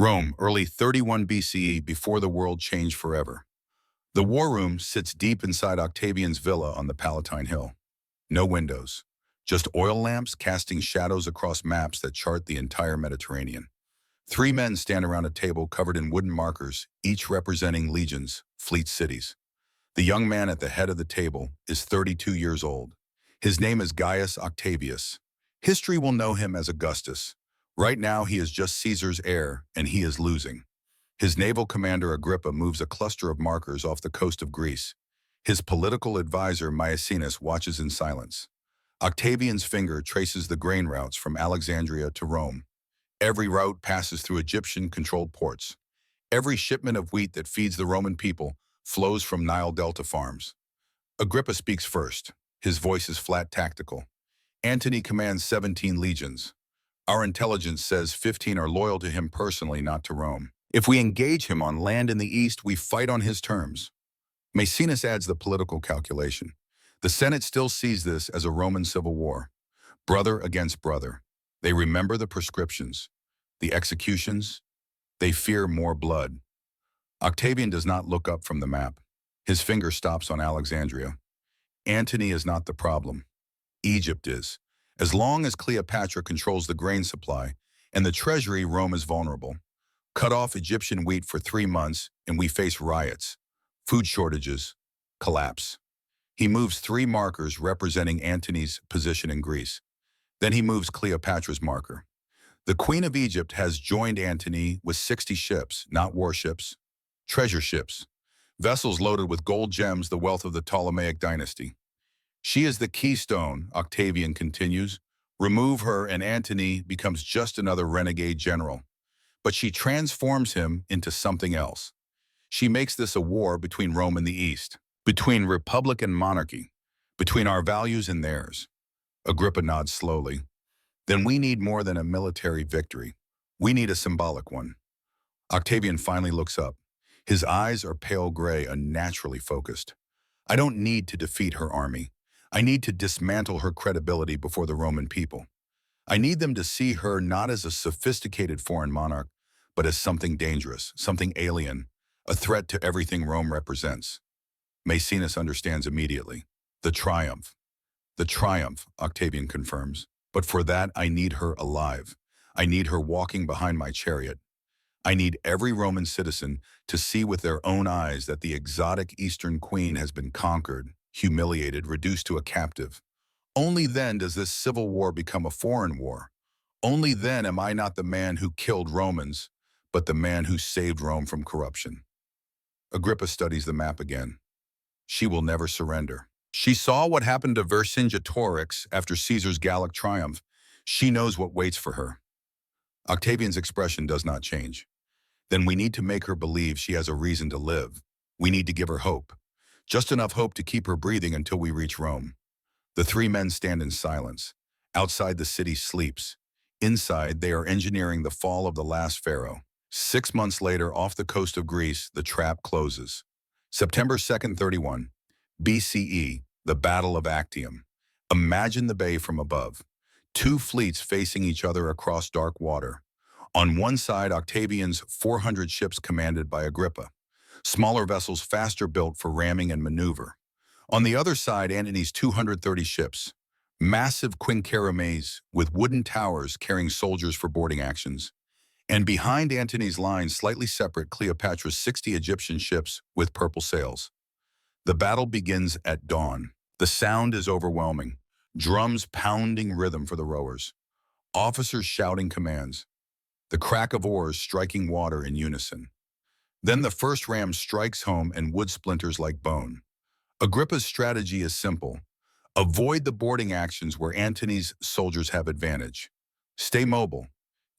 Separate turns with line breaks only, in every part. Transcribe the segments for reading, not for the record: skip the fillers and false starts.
Rome, early 31 BCE, before the world changed forever. The war room sits deep inside Octavian's villa on the Palatine Hill. No windows, just oil lamps casting shadows across maps that chart the entire Mediterranean. Three men stand around a table covered in wooden markers, each representing legions, fleet cities. The young man at the head of the table is 32 years old. His name is Gaius Octavius. History will know him as Augustus. Right now, he is just Caesar's heir, and he is losing. His naval commander Agrippa moves a cluster of markers off the coast of Greece. His political advisor Maecenas watches in silence. Octavian's finger traces the grain routes from Alexandria to Rome. Every route passes through Egyptian-controlled ports. Every shipment of wheat that feeds the Roman people flows from Nile Delta farms. Agrippa speaks first. His voice is flat tactical. Antony commands 17 legions. Our intelligence says 15 are loyal to him personally, not to Rome. If we engage him on land in the east, we fight on his terms. Maecenas adds the political calculation. The Senate still sees this as a Roman civil war. Brother against brother. They remember the prescriptions, the executions. They fear more blood. Octavian does not look up from the map. His finger stops on Alexandria. Antony is not the problem. Egypt is. As long as Cleopatra controls the grain supply and the treasury, Rome is vulnerable. Cut off Egyptian wheat for 3 months and we face riots, food shortages, collapse. He moves 3 markers representing Antony's position in Greece. Then he moves Cleopatra's marker. The Queen of Egypt has joined Antony with 60 ships, not warships, treasure ships, vessels loaded with gold gems, the wealth of the Ptolemaic dynasty. She is the keystone, Octavian continues. Remove her and Antony becomes just another renegade general. But she transforms him into something else. She makes this a war between Rome and the East, between republic and monarchy, between our values and theirs. Agrippa nods slowly. Then we need more than a military victory. We need a symbolic one. Octavian finally looks up. His eyes are pale gray, unnaturally focused. I don't need to defeat her army. I need to dismantle her credibility before the Roman people. I need them to see her not as a sophisticated foreign monarch, but as something dangerous, something alien, a threat to everything Rome represents. Maecenas understands immediately. The triumph, Octavian confirms. But for that, I need her alive. I need her walking behind my chariot. I need every Roman citizen to see with their own eyes that the exotic Eastern queen has been conquered, humiliated, reduced to a captive. Only then does this civil war become a foreign war. Only then am I not the man who killed Romans, but the man who saved Rome from corruption. Agrippa studies the map again. She will never surrender. She saw what happened to Vercingetorix after Caesar's Gallic triumph. She knows what waits for her. Octavian's expression does not change. Then we need to make her believe she has a reason to live. We need to give her hope. Just enough hope to keep her breathing until we reach Rome. The 3 men stand in silence. Outside, the city sleeps. Inside, they are engineering the fall of the last pharaoh. 6 months later, off the coast of Greece, the trap closes. September 2nd, 31, BCE, the Battle of Actium. Imagine the bay from above. 2 fleets facing each other across dark water. On one side, Octavian's 400 ships commanded by Agrippa. Smaller vessels faster built for ramming and maneuver. On the other side, Antony's 230 ships. Massive quinqueremes with wooden towers carrying soldiers for boarding actions. And behind Antony's lines, slightly separate, Cleopatra's 60 Egyptian ships with purple sails. The battle begins at dawn. The sound is overwhelming. Drums pounding rhythm for the rowers. Officers shouting commands. The crack of oars striking water in unison. Then the first ram strikes home and wood splinters like bone. Agrippa's strategy is simple. Avoid the boarding actions where Antony's soldiers have advantage. Stay mobile.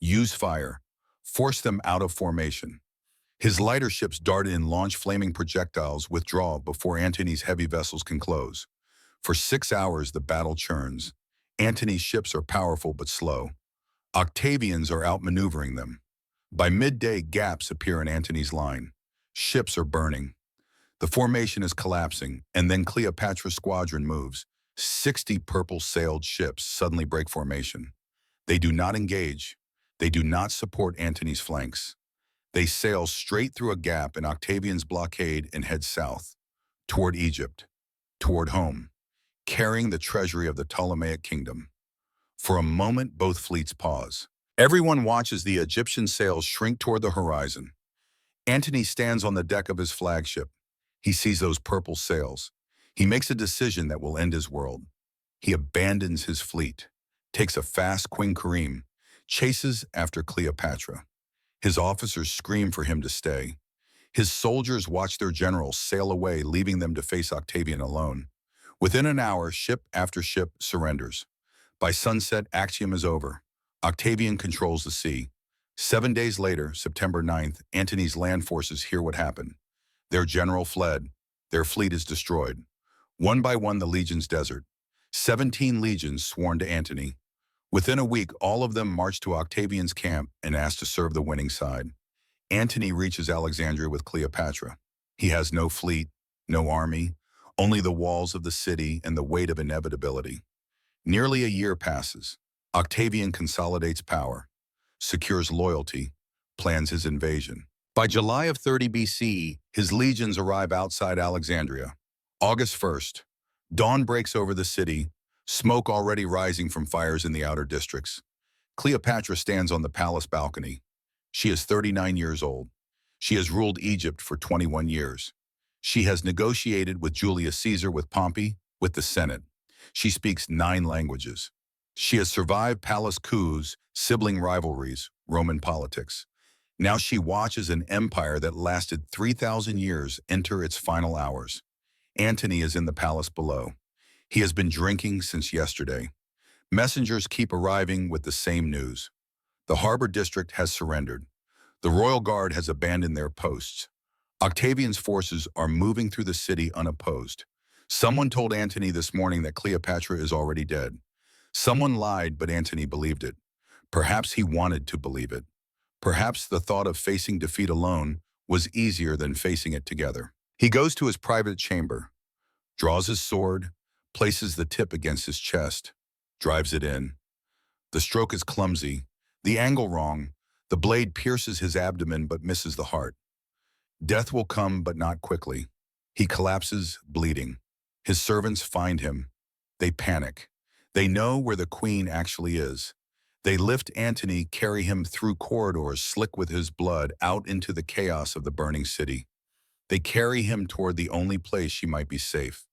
Use fire. Force them out of formation. His lighter ships dart in, launch flaming projectiles, withdraw before Antony's heavy vessels can close. For 6 hours, the battle churns. Antony's ships are powerful but slow. Octavians are outmaneuvering them. By midday, gaps appear in Antony's line. Ships are burning. The formation is collapsing, and then Cleopatra's squadron moves. 60 purple-sailed ships suddenly break formation. They do not engage. They do not support Antony's flanks. They sail straight through a gap in Octavian's blockade and head south, toward Egypt, toward home, carrying the treasury of the Ptolemaic kingdom. For a moment, both fleets pause. Everyone watches the Egyptian sails shrink toward the horizon. Antony stands on the deck of his flagship. He sees those purple sails. He makes a decision that will end his world. He abandons his fleet, takes a fast Queen Kareem, chases after Cleopatra. His officers scream for him to stay. His soldiers watch their generals sail away, leaving them to face Octavian alone. Within an hour, ship after ship surrenders. By sunset, Actium is over. Octavian controls the sea. 7 days later, September 9th, Antony's land forces hear what happened. Their general fled. Their fleet is destroyed. One by one, the legions desert. 17 legions sworn to Antony. Within a week, all of them march to Octavian's camp and ask to serve the winning side. Antony reaches Alexandria with Cleopatra. He has no fleet, no army, only the walls of the city and the weight of inevitability. Nearly a year passes. Octavian consolidates power, secures loyalty, plans his invasion. By July of 30 BCE, his legions arrive outside Alexandria. August 1st, dawn breaks over the city, smoke already rising from fires in the outer districts. Cleopatra stands on the palace balcony. She is 39 years old. She has ruled Egypt for 21 years. She has negotiated with Julius Caesar, with Pompey, with the Senate. She speaks 9 languages. She has survived palace coups, sibling rivalries, Roman politics. Now she watches an empire that lasted 3,000 years enter its final hours. Antony is in the palace below. He has been drinking since yesterday. Messengers keep arriving with the same news. The harbor district has surrendered. The royal guard has abandoned their posts. Octavian's forces are moving through the city unopposed. Someone told Antony this morning that Cleopatra is already dead. Someone lied, but Antony believed it. Perhaps he wanted to believe it. Perhaps the thought of facing defeat alone was easier than facing it together. He goes to his private chamber, draws his sword, places the tip against his chest, drives it in. The stroke is clumsy, the angle wrong. The blade pierces his abdomen but misses the heart. Death will come, but not quickly. He collapses, bleeding. His servants find him. They panic. They know where the queen actually is. They lift Antony, carry him through corridors slick with his blood, out into the chaos of the burning city. They carry him toward the only place she might be safe,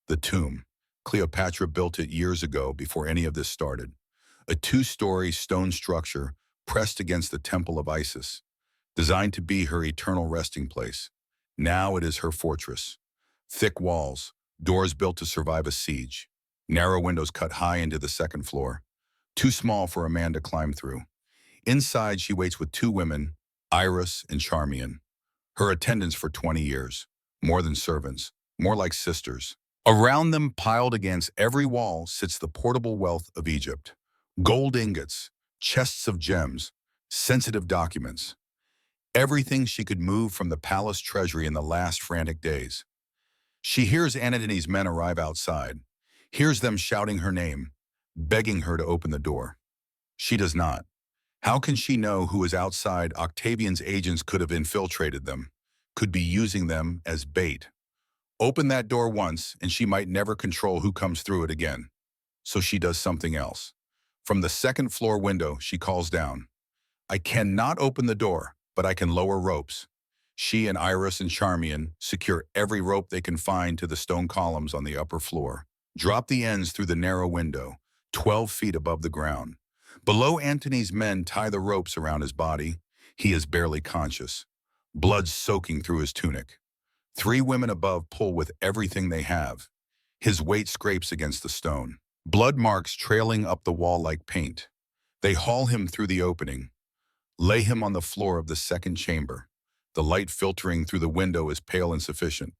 the tomb. Cleopatra built it years ago, before any of this started. A 2-story stone structure pressed against the temple of Isis, designed to be her eternal resting place. Now it is her fortress. Thick walls, doors built to survive a siege. Narrow windows cut high into the second floor, too small for a man to climb through. Inside, she waits with 2 women, Iris and Charmian, her attendants for 20 years, more than servants, more like sisters. Around them, piled against every wall, sits the portable wealth of Egypt. Gold ingots, chests of gems, sensitive documents. Everything she could move from the palace treasury in the last frantic days. She hears Antony's men arrive outside, hears them shouting her name, begging her to open the door. She does not. How can she know who is outside? Octavian's agents could have infiltrated them, could be using them as bait. Open that door once, and she might never control who comes through it again. So she does something else. From the second floor window, she calls down, "I cannot open the door, but I can lower ropes." She and Iris and Charmian secure every rope they can find to the stone columns on the upper floor. Drop the ends through the narrow window, 12 feet above the ground. Below, Antony's men tie the ropes around his body. He is barely conscious, blood soaking through his tunic. 3 women above pull with everything they have. His weight scrapes against the stone, blood marks trailing up the wall like paint. They haul him through the opening, lay him on the floor of the second chamber. The light filtering through the window is pale and sufficient,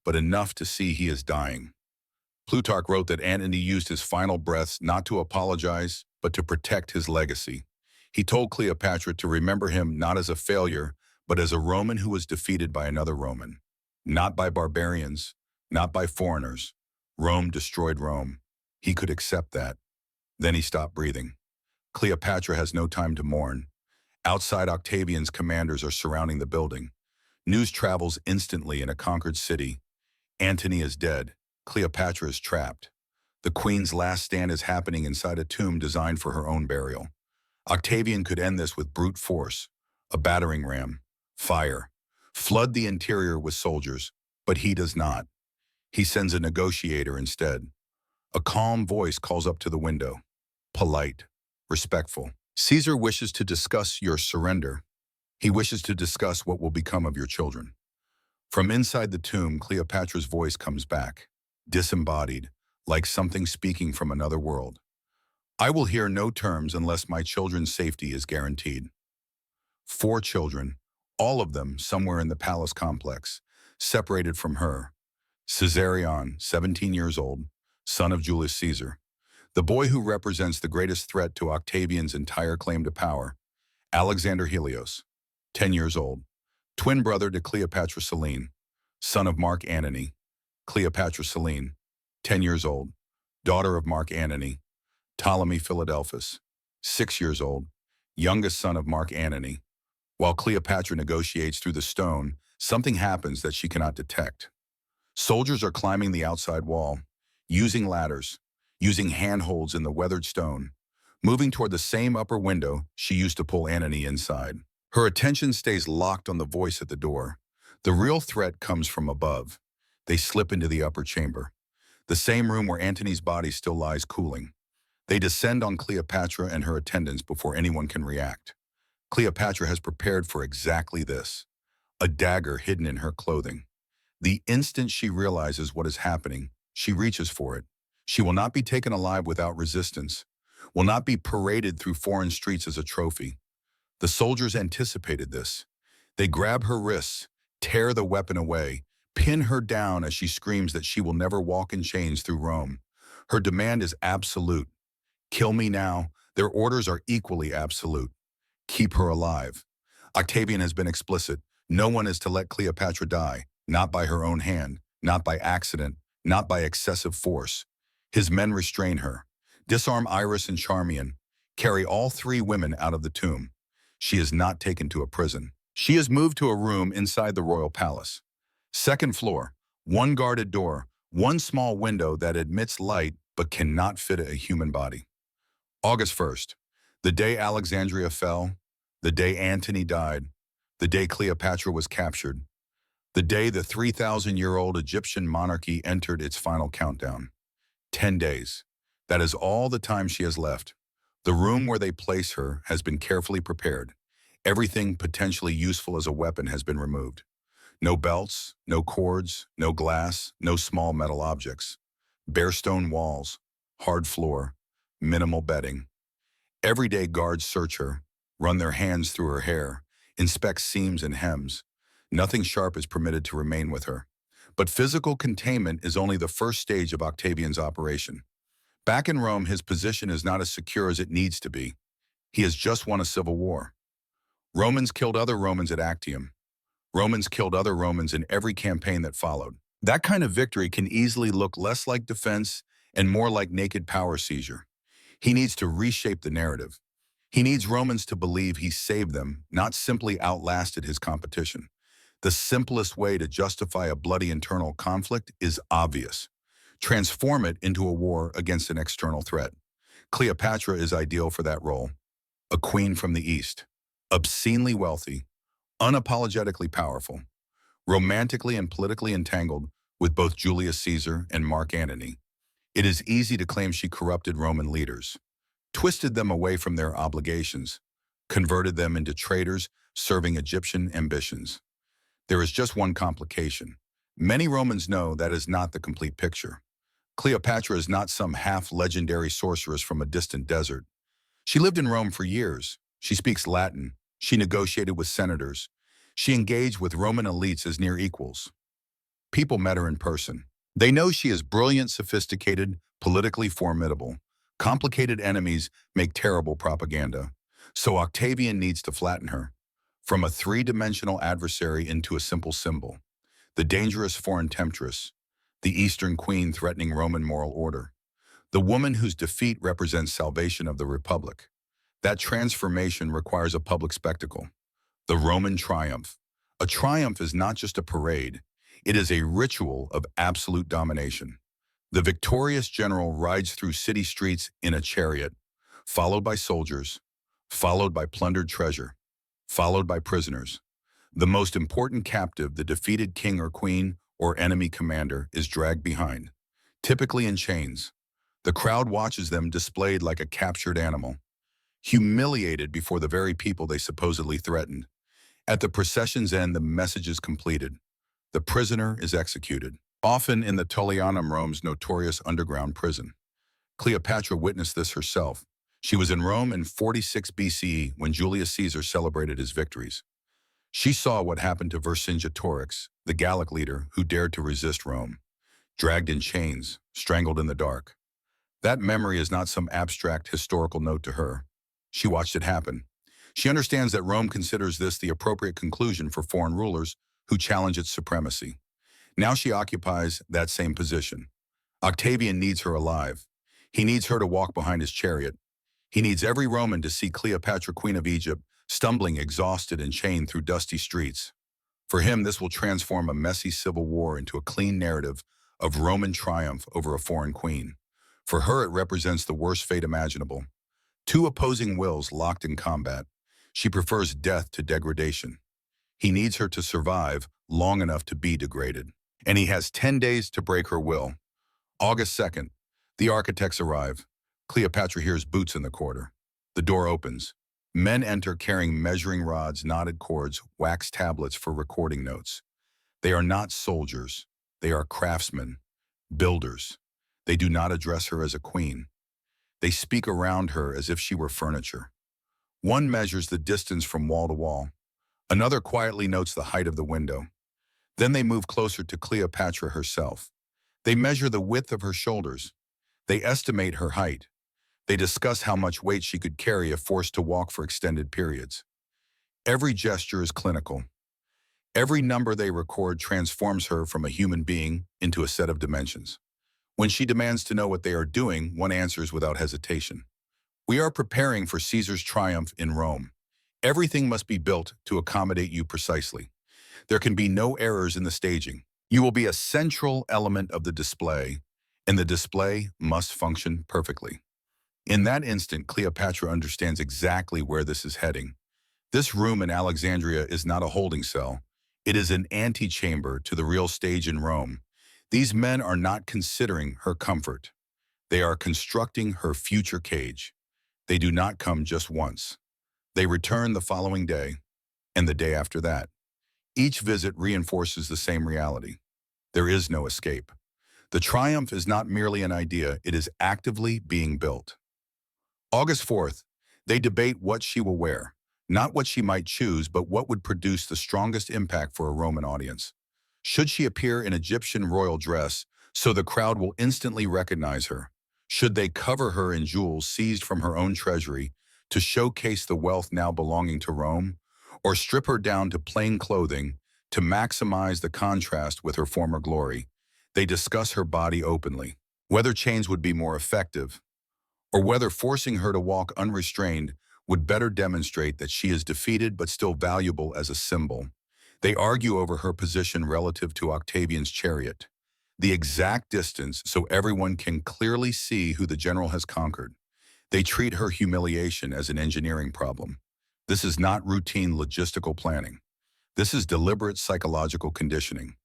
but enough to see he is dying. Plutarch wrote that Antony used his final breaths not to apologize, but to protect his legacy. He told Cleopatra to remember him not as a failure, but as a Roman who was defeated by another Roman. Not by barbarians, not by foreigners. Rome destroyed Rome. He could accept that. Then he stopped breathing. Cleopatra has no time to mourn. Outside, Octavian's commanders are surrounding the building. News travels instantly in a conquered city. Antony is dead. Cleopatra is trapped. The queen's last stand is happening inside a tomb designed for her own burial. Octavian could end this with brute force, a battering ram, fire, flood the interior with soldiers, but he does not. He sends a negotiator instead. A calm voice calls up to the window, polite, respectful. Caesar wishes to discuss your surrender. He wishes to discuss what will become of your children. From inside the tomb, Cleopatra's voice comes back, disembodied, like something speaking from another world. I will hear no terms unless my children's safety is guaranteed. 4 children, all of them somewhere in the palace complex, separated from her. Caesarion, 17 years old, son of Julius Caesar, the boy who represents the greatest threat to Octavian's entire claim to power. Alexander Helios, 10 years old, twin brother to Cleopatra Selene, son of Mark Antony. Cleopatra Selene, 10 years old, daughter of Mark Antony. Ptolemy Philadelphus, 6 years old, youngest son of Mark Antony. While Cleopatra negotiates through the stone, something happens that she cannot detect. Soldiers are climbing the outside wall, using ladders, using handholds in the weathered stone, moving toward the same upper window she used to pull Antony inside. Her attention stays locked on the voice at the door. The real threat comes from above. They slip into the upper chamber, the same room where Antony's body still lies cooling. They descend on Cleopatra and her attendants before anyone can react. Cleopatra has prepared for exactly this, a dagger hidden in her clothing. The instant she realizes what is happening, she reaches for it. She will not be taken alive without resistance, will not be paraded through foreign streets as a trophy. The soldiers anticipated this. They grab her wrists, tear the weapon away, pin her down as she screams that she will never walk in chains through Rome. Her demand is absolute. Kill me now. Their orders are equally absolute. Keep her alive. Octavian has been explicit. No one is to let Cleopatra die, not by her own hand, not by accident, not by excessive force. His men restrain her, disarm Iris and Charmian, carry all 3 women out of the tomb. She is not taken to a prison. She is moved to a room inside the royal palace. 2nd floor, 1 guarded door, 1 small window that admits light but cannot fit a human body. August 1st, the day Alexandria fell, the day Antony died, the day Cleopatra was captured, the day the 3,000-year-old Egyptian monarchy entered its final countdown. 10 days. That is all the time she has left. The room where they place her has been carefully prepared. Everything potentially useful as a weapon has been removed. No belts, no cords, no glass, no small metal objects. Bare stone walls, hard floor, minimal bedding. Every day guards search her, run their hands through her hair, inspect seams and hems. Nothing sharp is permitted to remain with her. But physical containment is only the first stage of Octavian's operation. Back in Rome, his position is not as secure as it needs to be. He has just won a civil war. Romans killed other Romans at Actium. Romans killed other Romans in every campaign that followed. That kind of victory can easily look less like defense and more like naked power seizure. He needs to reshape the narrative. He needs Romans to believe he saved them, not simply outlasted his competition. The simplest way to justify a bloody internal conflict is obvious. Transform it into a war against an external threat. Cleopatra is ideal for that role. A queen from the East, obscenely wealthy, unapologetically powerful, romantically and politically entangled with both Julius Caesar and Mark Antony. It is easy to claim she corrupted Roman leaders, twisted them away from their obligations, converted them into traitors serving Egyptian ambitions. There is just one complication. Many Romans know that is not the complete picture. Cleopatra is not some half-legendary sorceress from a distant desert. She lived in Rome for years. She speaks Latin. She negotiated with senators. She engaged with Roman elites as near equals. People met her in person. They know she is brilliant, sophisticated, politically formidable. Complicated enemies make terrible propaganda. So Octavian needs to flatten her. From a 3-dimensional adversary into a simple symbol. The dangerous foreign temptress. The Eastern queen threatening Roman moral order. The woman whose defeat represents salvation of the Republic. That transformation requires a public spectacle. The Roman triumph. A triumph is not just a parade. It is a ritual of absolute domination. The victorious general rides through city streets in a chariot, followed by soldiers, followed by plundered treasure, followed by prisoners. The most important captive, the defeated king or queen or enemy commander, is dragged behind, typically in chains. The crowd watches them displayed like a captured animal, humiliated before the very people they supposedly threatened. At the procession's end, the message is completed. The prisoner is executed, often in the Tullianum, Rome's notorious underground prison. Cleopatra witnessed this herself. She was in Rome in 46 BCE when Julius Caesar celebrated his victories. She saw what happened to Vercingetorix, the Gallic leader who dared to resist Rome, dragged in chains, strangled in the dark. That memory is not some abstract historical note to her. She watched it happen. She understands that Rome considers this the appropriate conclusion for foreign rulers who challenge its supremacy. Now she occupies that same position. Octavian needs her alive. He needs her to walk behind his chariot. He needs every Roman to see Cleopatra, Queen of Egypt, stumbling, exhausted, and chained through dusty streets. For him, this will transform a messy civil war into a clean narrative of Roman triumph over a foreign queen. For her, it represents the worst fate imaginable. Two opposing wills locked in combat. She prefers death to degradation. He needs her to survive long enough to be degraded. And he has 10 days to break her will. August 2nd, the architects arrive. Cleopatra hears boots in the corridor. The door opens. Men enter carrying measuring rods, knotted cords, wax tablets for recording notes. They are not soldiers. They are craftsmen, builders. They do not address her as a queen. They speak around her as if she were furniture. One measures the distance from wall to wall. Another quietly notes the height of the window. Then they move closer to Cleopatra herself. They measure the width of her shoulders. They estimate her height. They discuss how much weight she could carry if forced to walk for extended periods. Every gesture is clinical. Every number they record transforms her from a human being into a set of dimensions. When she demands to know what they are doing, one answers without hesitation. We are preparing for Caesar's triumph in Rome. Everything must be built to accommodate you precisely. There can be no errors in the staging. You will be a central element of the display, and the display must function perfectly. In that instant, Cleopatra understands exactly where this is heading. This room in Alexandria is not a holding cell. It is an antechamber to the real stage in Rome. These men are not considering her comfort. They are constructing her future cage. They do not come just once. They return the following day, and the day after that. Each visit reinforces the same reality. There is no escape. The triumph is not merely an idea, it is actively being built. August 4th, they debate what she will wear. Not what she might choose, but what would produce the strongest impact for a Roman audience. Should she appear in Egyptian royal dress so the crowd will instantly recognize her? Should they cover her in jewels seized from her own treasury to showcase the wealth now belonging to Rome? Or strip her down to plain clothing to maximize the contrast with her former glory? They discuss her body openly, whether chains would be more effective, or whether forcing her to walk unrestrained would better demonstrate that she is defeated but still valuable as a symbol. They argue over her position relative to Octavian's chariot, the exact distance so everyone can clearly see who the general has conquered. They treat her humiliation as an engineering problem. This is not routine logistical planning. This is deliberate psychological conditioning.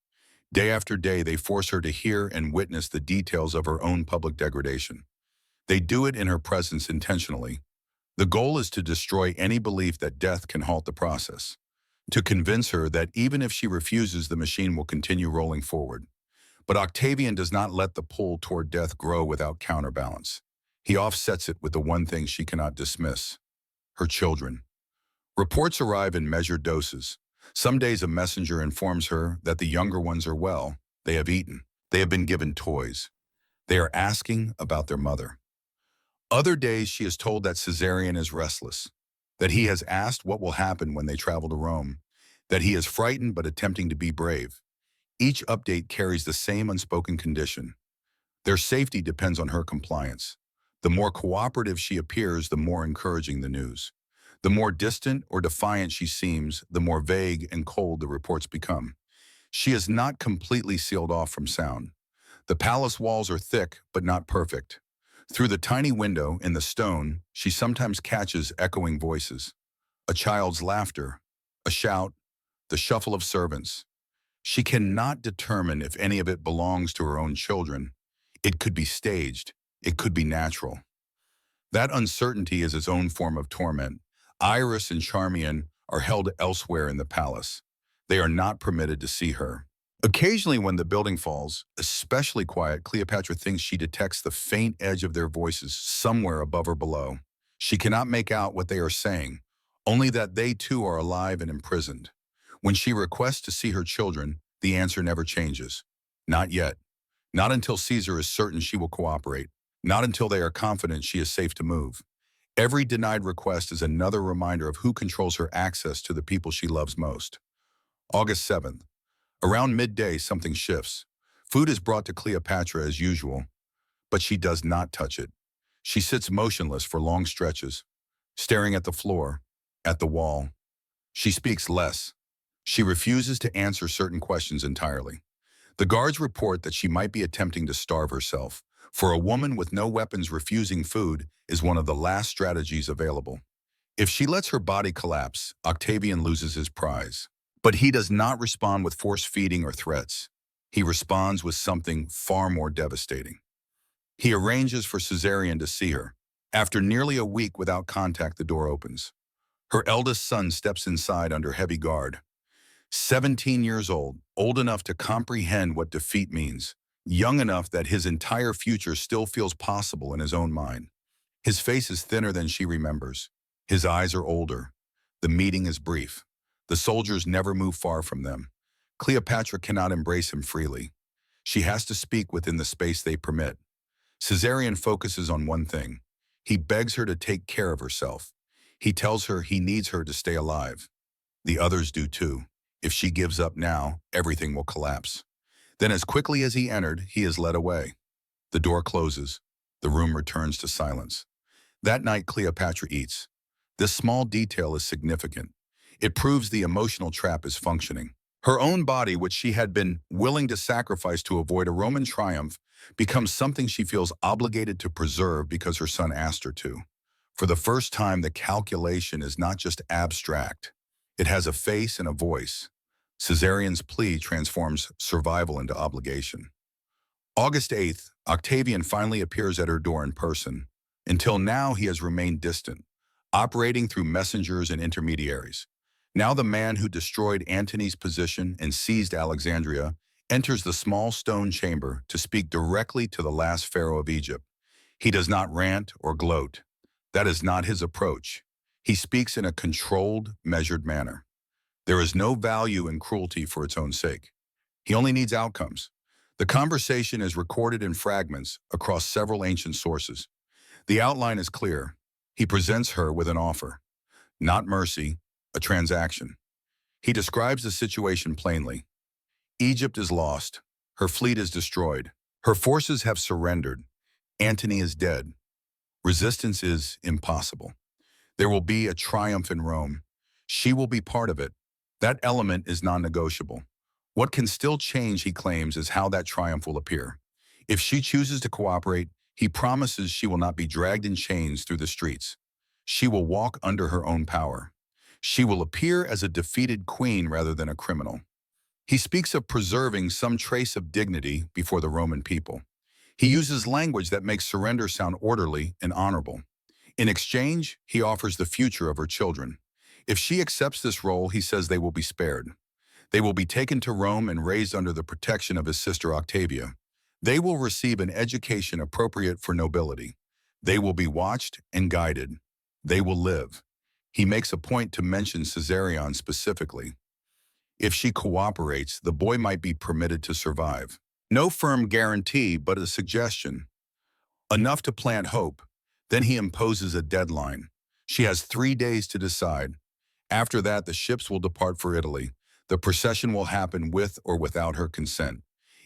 Day after day, they force her to hear and witness the details of her own public degradation. They do it in her presence intentionally. The goal is to destroy any belief that death can halt the process, to convince her that even if she refuses, the machine will continue rolling forward. But Octavian does not let the pull toward death grow without counterbalance. He offsets it with the one thing she cannot dismiss: her children. Reports arrive in measured doses. Some days a messenger informs her that the younger ones are well. They have eaten. They have been given toys. They are asking about their mother. Other days she is told that Caesarion is restless, that he has asked what will happen when they travel to Rome, that he is frightened but attempting to be brave. Each update carries the same unspoken condition. Their safety depends on her compliance. The more cooperative she appears, the more encouraging the news. The more distant or defiant she seems, the more vague and cold the reports become. She is not completely sealed off from sound. The palace walls are thick, but not perfect. Through the tiny window in the stone, she sometimes catches echoing voices. A child's laughter, a shout, the shuffle of servants. She cannot determine if any of it belongs to her own children. It could be staged. It could be natural. That uncertainty is its own form of torment. Iris and Charmian are held elsewhere in the palace. They are not permitted to see her. Occasionally when the building falls, especially quiet, Cleopatra thinks she detects the faint edge of their voices somewhere above or below. She cannot make out what they are saying, only that they too are alive and imprisoned. When she requests to see her children, the answer never changes. Not yet. Not until Caesar is certain she will cooperate. Not until they are confident she is safe to move. Every denied request is another reminder of who controls her access to the people she loves most. August 7th. Around midday, something shifts. Food is brought to Cleopatra as usual, but she does not touch it. She sits motionless for long stretches, staring at the floor, at the wall. She speaks less. She refuses to answer certain questions entirely. The guards report that she might be attempting to starve herself. For a woman with no weapons, refusing food is one of the last strategies available. If she lets her body collapse, Octavian loses his prize. But he does not respond with force feeding or threats. He responds with something far more devastating. He arranges for Caesarion to see her. After nearly a week without contact, the door opens. Her eldest son steps inside under heavy guard. 17 years old enough to comprehend what defeat means, young enough that his entire future still feels possible in his own mind. His face is thinner than she remembers. His eyes are older. The meeting is brief. The soldiers never move far from them. Cleopatra cannot embrace him freely. She has to speak within the space they permit. Caesarion focuses on one thing. He begs her to take care of herself. He tells her he needs her to stay alive. The others do too. If she gives up now, everything will collapse. Then as quickly as he entered, he is led away. The door closes. The room returns to silence. That night, Cleopatra eats. This small detail is significant. It proves the emotional trap is functioning. Her own body, which she had been willing to sacrifice to avoid a Roman triumph, becomes something she feels obligated to preserve because her son asked her to. For the first time, the calculation is not just abstract. It has a face and a voice. Caesarion's plea transforms survival into obligation. August 8th, Octavian finally appears at her door in person. Until now, he has remained distant, operating through messengers and intermediaries. Now the man who destroyed Antony's position and seized Alexandria enters the small stone chamber to speak directly to the last pharaoh of Egypt. He does not rant or gloat. That is not his approach. He speaks in a controlled, measured manner. There is no value in cruelty for its own sake. He only needs outcomes. The conversation is recorded in fragments across several ancient sources. The outline is clear. He presents her with an offer. Not mercy, a transaction. He describes the situation plainly. Egypt is lost. Her fleet is destroyed. Her forces have surrendered. Antony is dead. Resistance is impossible. There will be a triumph in Rome. She will be part of it. That element is non-negotiable. What can still change, he claims, is how that triumph will appear. If she chooses to cooperate, he promises she will not be dragged in chains through the streets. She will walk under her own power. She will appear as a defeated queen rather than a criminal. He speaks of preserving some trace of dignity before the Roman people. He uses language that makes surrender sound orderly and honorable. In exchange, he offers the future of her children. If she accepts this role, he says they will be spared. They will be taken to Rome and raised under the protection of his sister Octavia. They will receive an education appropriate for nobility. They will be watched and guided. They will live. He makes a point to mention Caesarion specifically. If she cooperates, the boy might be permitted to survive. No firm guarantee, but a suggestion. Enough to plant hope. Then he imposes a deadline. She has 3 days to decide. After that, the ships will depart for Italy. The procession will happen with or without her consent.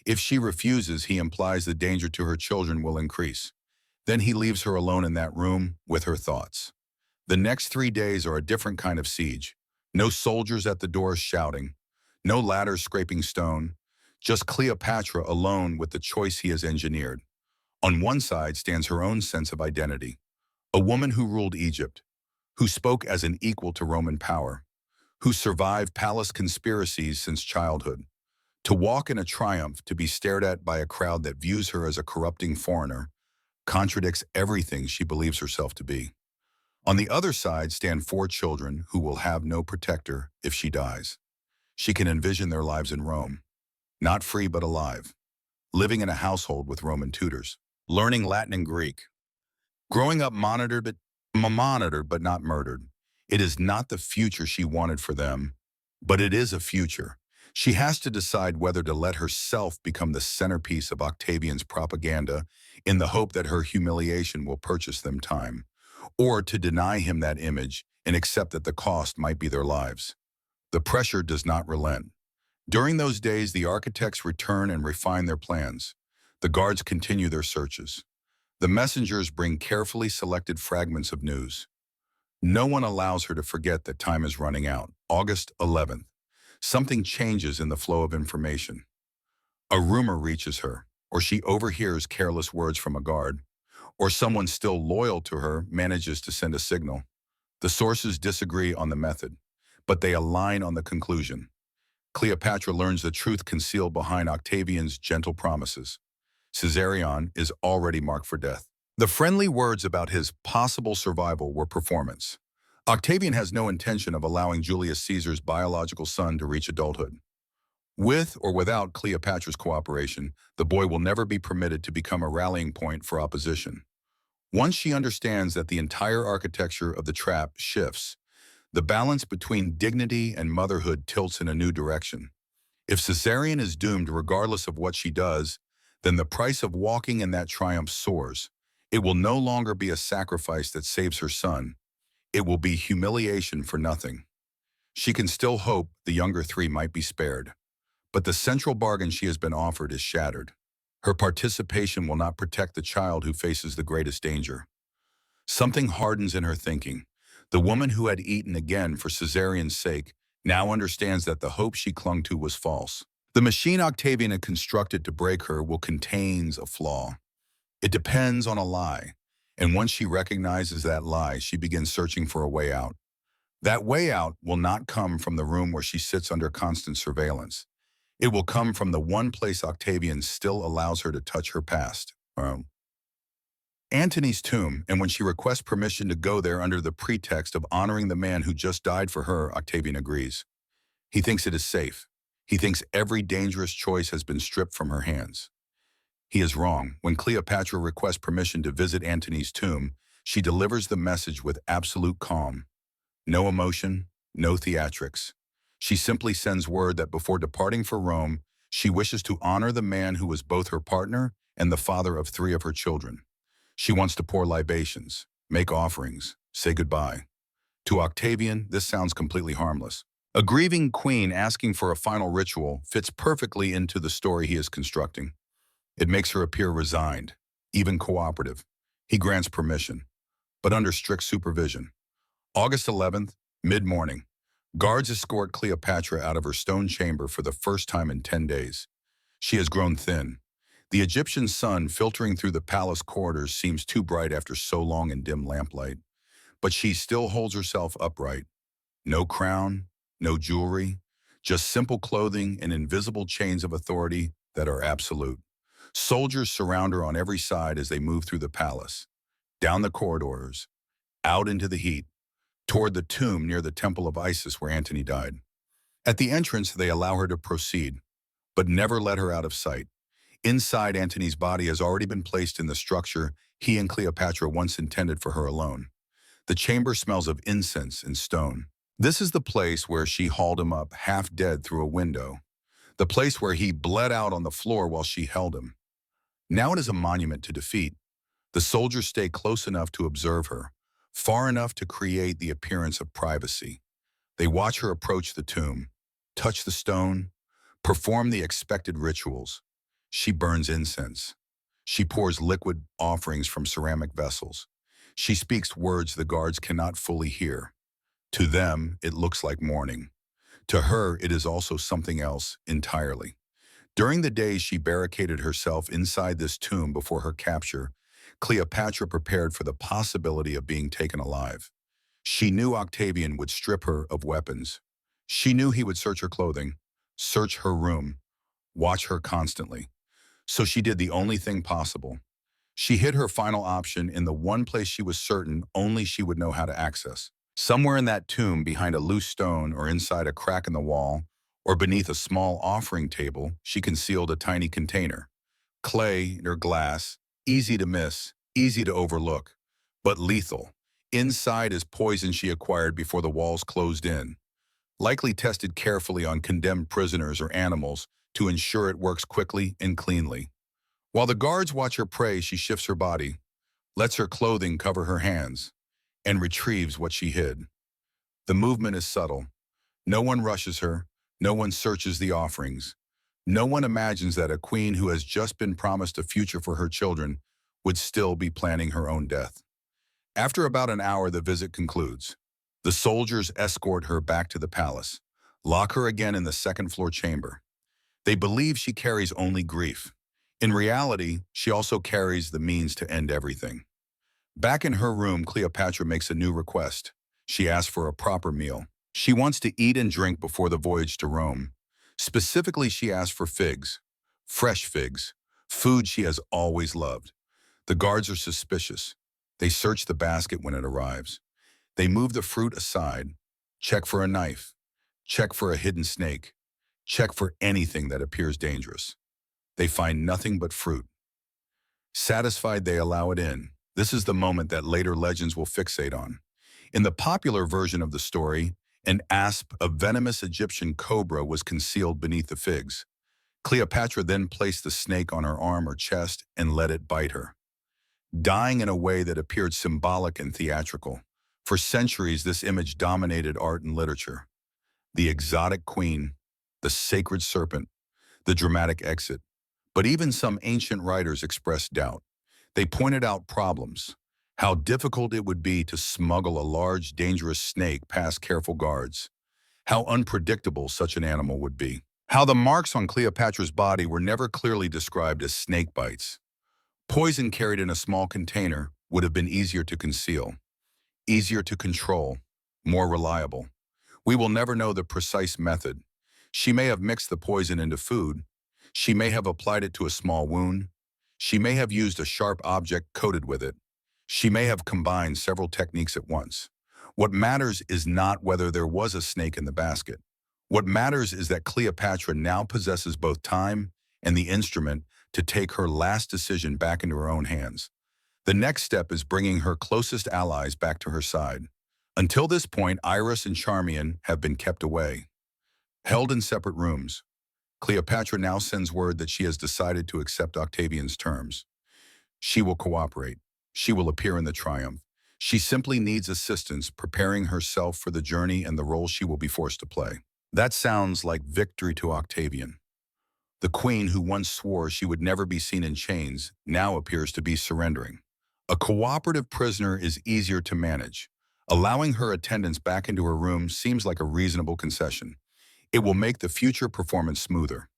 If she refuses, he implies the danger to her children will increase. Then he leaves her alone in that room with her thoughts. The next 3 days are a different kind of siege. No soldiers at the doors shouting, no ladders scraping stone, just Cleopatra alone with the choice he has engineered. On one side stands her own sense of identity, a woman who ruled Egypt, who spoke as an equal to Roman power, who survived palace conspiracies since childhood. To walk in a triumph, to be stared at by a crowd that views her as a corrupting foreigner, contradicts everything she believes herself to be. On the other side stand 4 children who will have no protector if she dies. She can envision their lives in Rome, not free but alive, living in a household with Roman tutors, learning Latin and Greek, growing up monitored but not murdered. It is not the future she wanted for them, but it is a future. She has to decide whether to let herself become the centerpiece of Octavian's propaganda in the hope that her humiliation will purchase them time, or to deny him that image and accept that the cost might be their lives. The pressure does not relent. During those days, the architects return and refine their plans. The guards continue their searches. The messengers bring carefully selected fragments of news. No one allows her to forget that time is running out. August 11th. Something changes in the flow of information. A rumor reaches her, or she overhears careless words from a guard, or someone still loyal to her manages to send a signal. The sources disagree on the method, but they align on the conclusion. Cleopatra learns the truth concealed behind Octavian's gentle promises. Caesarion is already marked for death. The friendly words about his possible survival were performance. Octavian has no intention of allowing Julius Caesar's biological son to reach adulthood. With or without Cleopatra's cooperation, the boy will never be permitted to become a rallying point for opposition. Once she understands that the entire architecture of the trap shifts, the balance between dignity and motherhood tilts in a new direction. If Caesarion is doomed regardless of what she does, then the price of walking in that triumph soars. It will no longer be a sacrifice that saves her son. It will be humiliation for nothing. She can still hope the younger 3 might be spared, but the central bargain she has been offered is shattered. Her participation will not protect the child who faces the greatest danger. Something hardens in her thinking. The woman who had eaten again for Caesarion's sake now understands that the hope she clung to was false. The machine Octavian had constructed to break her will contains a flaw. It depends on a lie, and once she recognizes that lie, she begins searching for a way out. That way out will not come from the room where she sits under constant surveillance. It will come from the one place Octavian still allows her to touch her past. Antony's tomb, and when she requests permission to go there under the pretext of honoring the man who just died for her, Octavian agrees. He thinks it is safe. He thinks every dangerous choice has been stripped from her hands. He is wrong. When Cleopatra requests permission to visit Antony's tomb, she delivers the message with absolute calm. No emotion, no theatrics. She simply sends word that before departing for Rome, she wishes to honor the man who was both her partner and the father of 3 of her children. She wants to pour libations, make offerings, say goodbye. To Octavian, this sounds completely harmless. A grieving queen asking for a final ritual fits perfectly into the story he is constructing. It makes her appear resigned, even cooperative. He grants permission, but under strict supervision. August 11th, mid-morning. Guards escort Cleopatra out of her stone chamber for the first time in 10 days. She has grown thin. The Egyptian sun filtering through the palace corridors seems too bright after so long in dim lamplight. But she still holds herself upright. No crown, no jewelry, just simple clothing and invisible chains of authority that are absolute. Soldiers surround her on every side as they move through the palace, down the corridors, out into the heat, toward the tomb near the temple of Isis where Antony died. At the entrance, they allow her to proceed, but never let her out of sight. Inside, Antony's body has already been placed in the structure he and Cleopatra once intended for her alone. The chamber smells of incense and stone. This is the place where she hauled him up half dead through a window, the place where he bled out on the floor while she held him. Now it is a monument to defeat. The soldiers stay close enough to observe her, far enough to create the appearance of privacy. They watch her approach the tomb, touch the stone, perform the expected rituals. She burns incense. She pours liquid offerings from ceramic vessels. She speaks words the guards cannot fully hear. To them, it looks like mourning. To her, it is also something else entirely. During the days she barricaded herself inside this tomb before her capture, Cleopatra prepared for the possibility of being taken alive. She knew Octavian would strip her of weapons. She knew he would search her clothing, search her room, watch her constantly. So she did the only thing possible. She hid her final option in the one place she was certain only she would know how to access. Somewhere in that tomb, behind a loose stone or inside a crack in the wall, or beneath a small offering table, she concealed a tiny container. Clay or glass, easy to miss, easy to overlook, but lethal. Inside is poison she acquired before the walls closed in, likely tested carefully on condemned prisoners or animals to ensure it works quickly and cleanly. While the guards watch her pray, she shifts her body, lets her clothing cover her hands, and retrieves what she hid. The movement is subtle. No one rushes her. No one searches the offerings. No one imagines that a queen who has just been promised a future for her children would still be planning her own death. After about an hour, the visit concludes. The soldiers escort her back to the palace, lock her again in the second-floor chamber. They believe she carries only grief. In reality, she also carries the means to end everything. Back in her room, Cleopatra makes a new request. She asks for a proper meal. She wants to eat and drink before the voyage to Rome. Specifically, she asks for figs, fresh figs, food she has always loved. The guards are suspicious. They search the basket when it arrives. They move the fruit aside, check for a knife, check for a hidden snake, check for anything that appears dangerous. They find nothing but fruit. Satisfied, they allow it in. This is the moment that later legends will fixate on. In the popular version of the story, an asp, a venomous Egyptian cobra, was concealed beneath the figs. Cleopatra then placed the snake on her arm or chest and let it bite her, dying in a way that appeared symbolic and theatrical. For centuries, this image dominated art and literature. The exotic queen, the sacred serpent, the dramatic exit. But even some ancient writers expressed doubt. They pointed out problems, how difficult it would be to smuggle a large, dangerous snake past careful guards, how unpredictable such an animal would be, how the marks on Cleopatra's body were never clearly described as snake bites. Poison carried in a small container would have been easier to conceal, easier to control, more reliable. We will never know the precise method. She may have mixed the poison into food. She may have applied it to a small wound. She may have used a sharp object coated with it. She may have combined several techniques at once. What matters is not whether there was a snake in the basket. What matters is that Cleopatra now possesses both time and the instrument to take her last decision back into her own hands. The next step is bringing her closest allies back to her side. Until this point, Iris and Charmian have been kept away, held in separate rooms. Cleopatra now sends word that she has decided to accept Octavian's terms. She will cooperate. She will appear in the triumph. She simply needs assistance preparing herself for the journey and the role she will be forced to play. That sounds like victory to Octavian. The queen who once swore she would never be seen in chains now appears to be surrendering. A cooperative prisoner is easier to manage. Allowing her attendants back into her room seems like a reasonable concession. It will make the future performance smoother.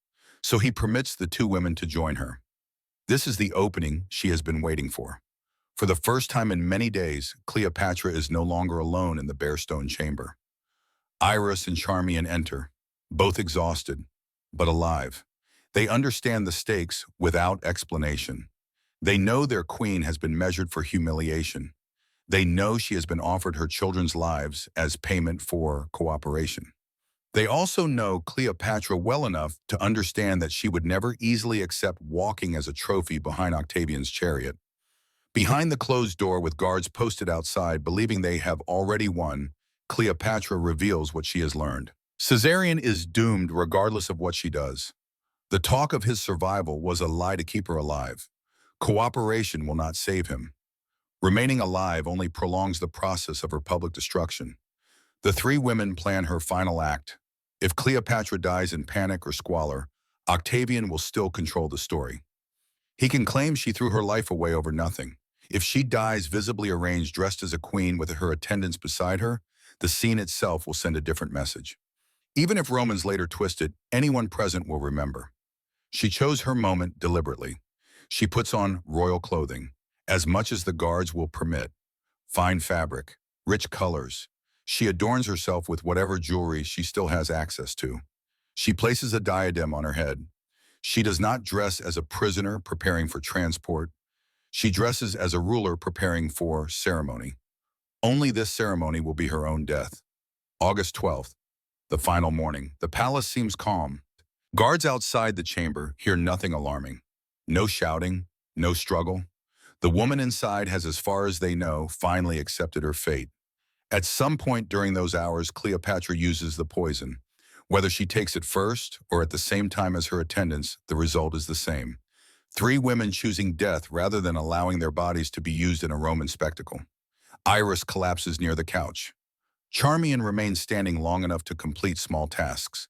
So he permits the two women to join her. This is the opening she has been waiting for. For the first time in many days, Cleopatra is no longer alone in the bare stone chamber. Iris and Charmian enter, both exhausted, but alive. They understand the stakes without explanation. They know their queen has been measured for humiliation. They know she has been offered her children's lives as payment for cooperation. They also know Cleopatra well enough to understand that she would never easily accept walking as a trophy behind Octavian's chariot. Behind the closed door with guards posted outside, believing they have already won, Cleopatra reveals what she has learned. Caesarion is doomed regardless of what she does. The talk of his survival was a lie to keep her alive. Cooperation will not save him. Remaining alive only prolongs the process of her public destruction. The three women plan her final act. If Cleopatra dies in panic or squalor, Octavian will still control the story. He can claim she threw her life away over nothing. If she dies visibly arranged dressed as a queen with her attendants beside her, the scene itself will send a different message. Even if Romans later twist it, anyone present will remember. She chose her moment deliberately. She puts on royal clothing, as much as the guards will permit. Fine fabric, rich colors. She adorns herself with whatever jewelry she still has access to. She places a diadem on her head. She does not dress as a prisoner preparing for transport. She dresses as a ruler preparing for ceremony. Only this ceremony will be her own death. August 12th, the final morning. The palace seems calm. Guards outside the chamber hear nothing alarming. No shouting, no struggle. The woman inside has, as far as they know, finally accepted her fate. At some point during those hours, Cleopatra uses the poison. Whether she takes it first or at the same time as her attendants, the result is the same. Three women choosing death rather than allowing their bodies to be used in a Roman spectacle. Iris collapses near the couch. Charmian remains standing long enough to complete small tasks.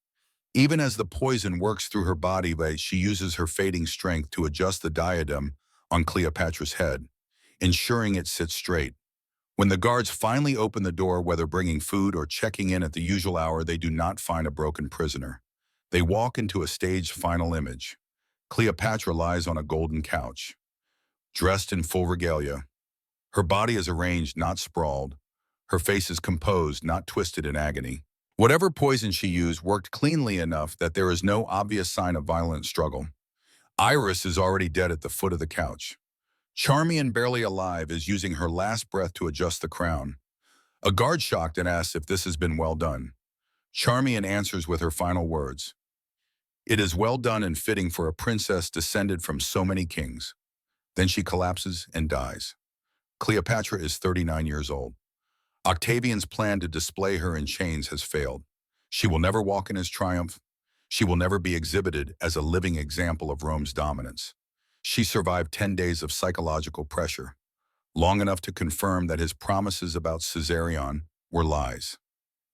Even as the poison works through her body, she uses her fading strength to adjust the diadem on Cleopatra's head, ensuring it sits straight. When the guards finally open the door, whether bringing food or checking in at the usual hour, they do not find a broken prisoner. They walk into a staged final image. Cleopatra lies on a golden couch, dressed in full regalia. Her body is arranged, not sprawled. Her face is composed, not twisted in agony. Whatever poison she used worked cleanly enough that there is no obvious sign of violent struggle. Iris is already dead at the foot of the couch. Charmian, barely alive, is using her last breath to adjust the crown. A guard shocked and asks if this has been well done. Charmian answers with her final words. It is well done and fitting for a princess descended from so many kings. Then she collapses and dies. Cleopatra is 39 years old. Octavian's plan to display her in chains has failed. She will never walk in his triumph. She will never be exhibited as a living example of Rome's dominance. She survived 10 days of psychological pressure, long enough to confirm that his promises about Caesarion were lies.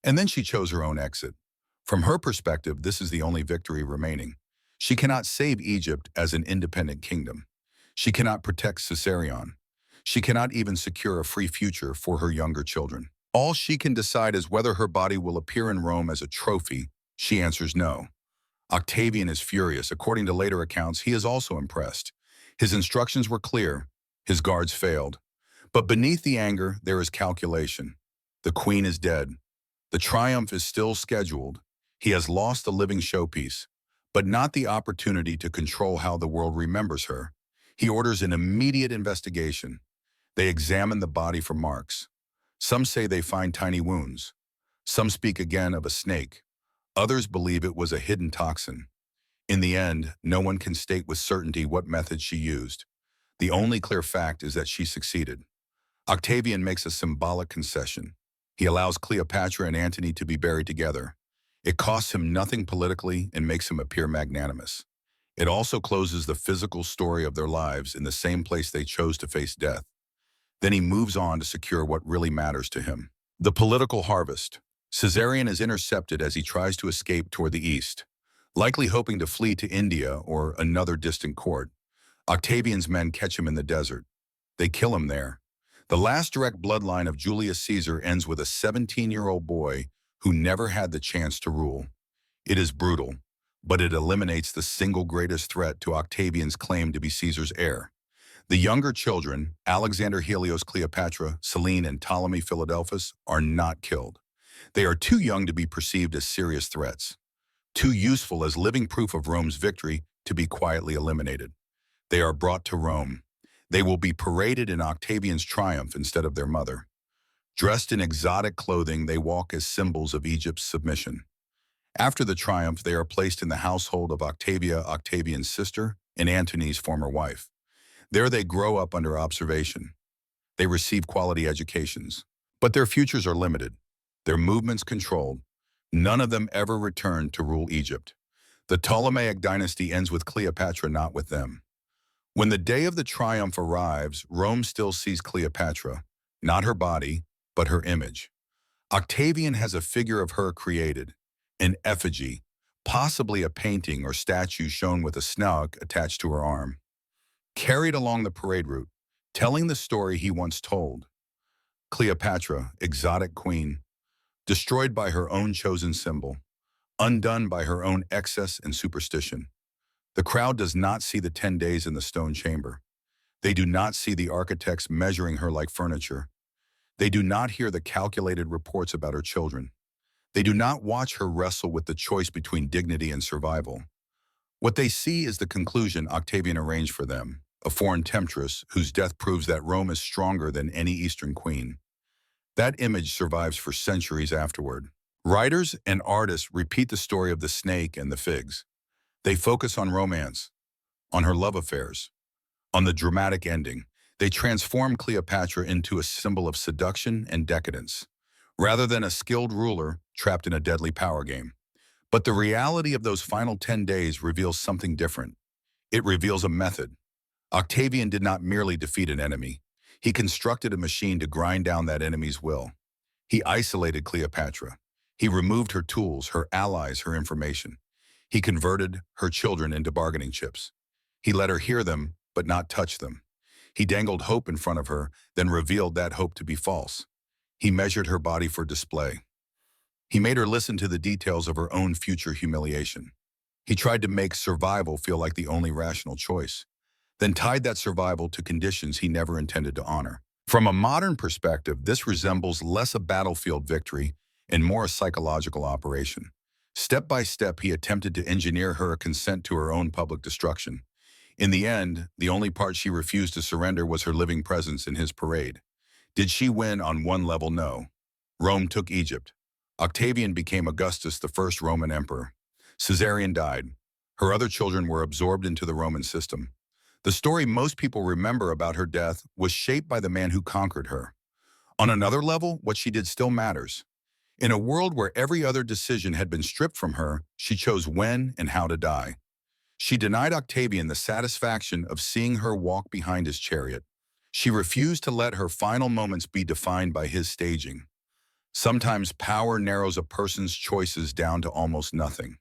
And then she chose her own exit. From her perspective, this is the only victory remaining. She cannot save Egypt as an independent kingdom. She cannot protect Caesarion. She cannot even secure a free future for her younger children. All she can decide is whether her body will appear in Rome as a trophy. She answers no. Octavian is furious. According to later accounts, he is also impressed. His instructions were clear. His guards failed. But beneath the anger, there is calculation. The queen is dead. The triumph is still scheduled. He has lost the living showpiece, but not the opportunity to control how the world remembers her. He orders an immediate investigation. They examine the body for marks. Some say they find tiny wounds. Some speak again of a snake. Others believe it was a hidden toxin. In the end, no one can state with certainty what method she used. The only clear fact is that she succeeded. Octavian makes a symbolic concession. He allows Cleopatra and Antony to be buried together. It costs him nothing politically and makes him appear magnanimous. It also closes the physical story of their lives in the same place they chose to face death. Then he moves on to secure what really matters to him. The political harvest. Caesarion is intercepted as he tries to escape toward the east, likely hoping to flee to India or another distant court. Octavian's men catch him in the desert. They kill him there. The last direct bloodline of Julius Caesar ends with a 17-year-old boy who never had the chance to rule. It is brutal, but it eliminates the single greatest threat to Octavian's claim to be Caesar's heir. The younger children, Alexander Helios Cleopatra, Selene, and Ptolemy Philadelphus, are not killed. They are too young to be perceived as serious threats, too useful as living proof of Rome's victory to be quietly eliminated. They are brought to Rome. They will be paraded in Octavian's triumph instead of their mother. Dressed in exotic clothing, they walk as symbols of Egypt's submission. After the triumph, they are placed in the household of Octavia, Octavian's sister, and Antony's former wife. There they grow up under observation. They receive quality educations, but their futures are limited, their movements controlled. None of them ever return to rule Egypt. The Ptolemaic dynasty ends with Cleopatra, not with them. When the day of the triumph arrives, Rome still sees Cleopatra, not her body, but her image. Octavian has a figure of her created, an effigy, possibly a painting or statue shown with a snug attached to her arm. carried along the parade route, telling the story he once told. Cleopatra, exotic queen, destroyed by her own chosen symbol, undone by her own excess and superstition. The crowd does not see the 10 days in the stone chamber. They do not see the architects measuring her like furniture. They do not hear the calculated reports about her children. They do not watch her wrestle with the choice between dignity and survival. What they see is the conclusion Octavian arranged for them, a foreign temptress whose death proves that Rome is stronger than any Eastern queen. That image survives for centuries afterward. Writers and artists repeat the story of the snake and the figs. They focus on romance, on her love affairs, on the dramatic ending. They transform Cleopatra into a symbol of seduction and decadence, rather than a skilled ruler trapped in a deadly power game. But the reality of those final 10 days reveals something different. It reveals a method. Octavian did not merely defeat an enemy. He constructed a machine to grind down that enemy's will. He isolated Cleopatra. He removed her tools, her allies, her information. He converted her children into bargaining chips. He let her hear them, but not touch them. He dangled hope in front of her, then revealed that hope to be false. He measured her body for display. He made her listen to the details of her own future humiliation. He tried to make survival feel like the only rational choice, then tied that survival to conditions he never intended to honor. From a modern perspective, this resembles less a battlefield victory and more a psychological operation. Step by step, he attempted to engineer her a consent to her own public destruction. In the end, the only part she refused to surrender was her living presence in his parade. Did she win on one level? No. Rome took Egypt. Octavian became Augustus, the first Roman emperor. Caesarion died. Her other children were absorbed into the Roman system. The story most people remember about her death was shaped by the man who conquered her. On another level, what she did still matters. In a world where every other decision had been stripped from her, she chose when and how to die. She denied Octavian the satisfaction of seeing her walk behind his chariot. She refused to let her final moments be defined by his staging. Sometimes power narrows a person's choices down to almost nothing.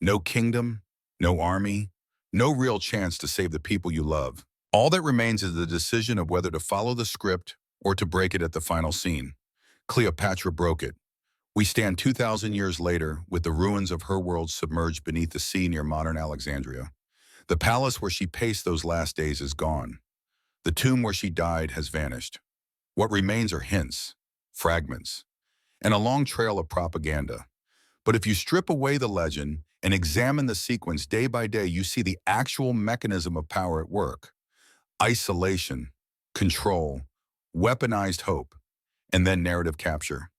No kingdom, no army, no real chance to save the people you love. All that remains is the decision of whether to follow the script or to break it at the final scene. Cleopatra broke it. We stand 2,000 years later with the ruins of her world submerged beneath the sea near modern Alexandria. The palace where she paced those last days is gone. The tomb where she died has vanished. What remains are hints, fragments, and a long trail of propaganda. But if you strip away the legend and examine the sequence day by day, you see the actual mechanism of power at work. Isolation, control, weaponized hope, and then narrative capture.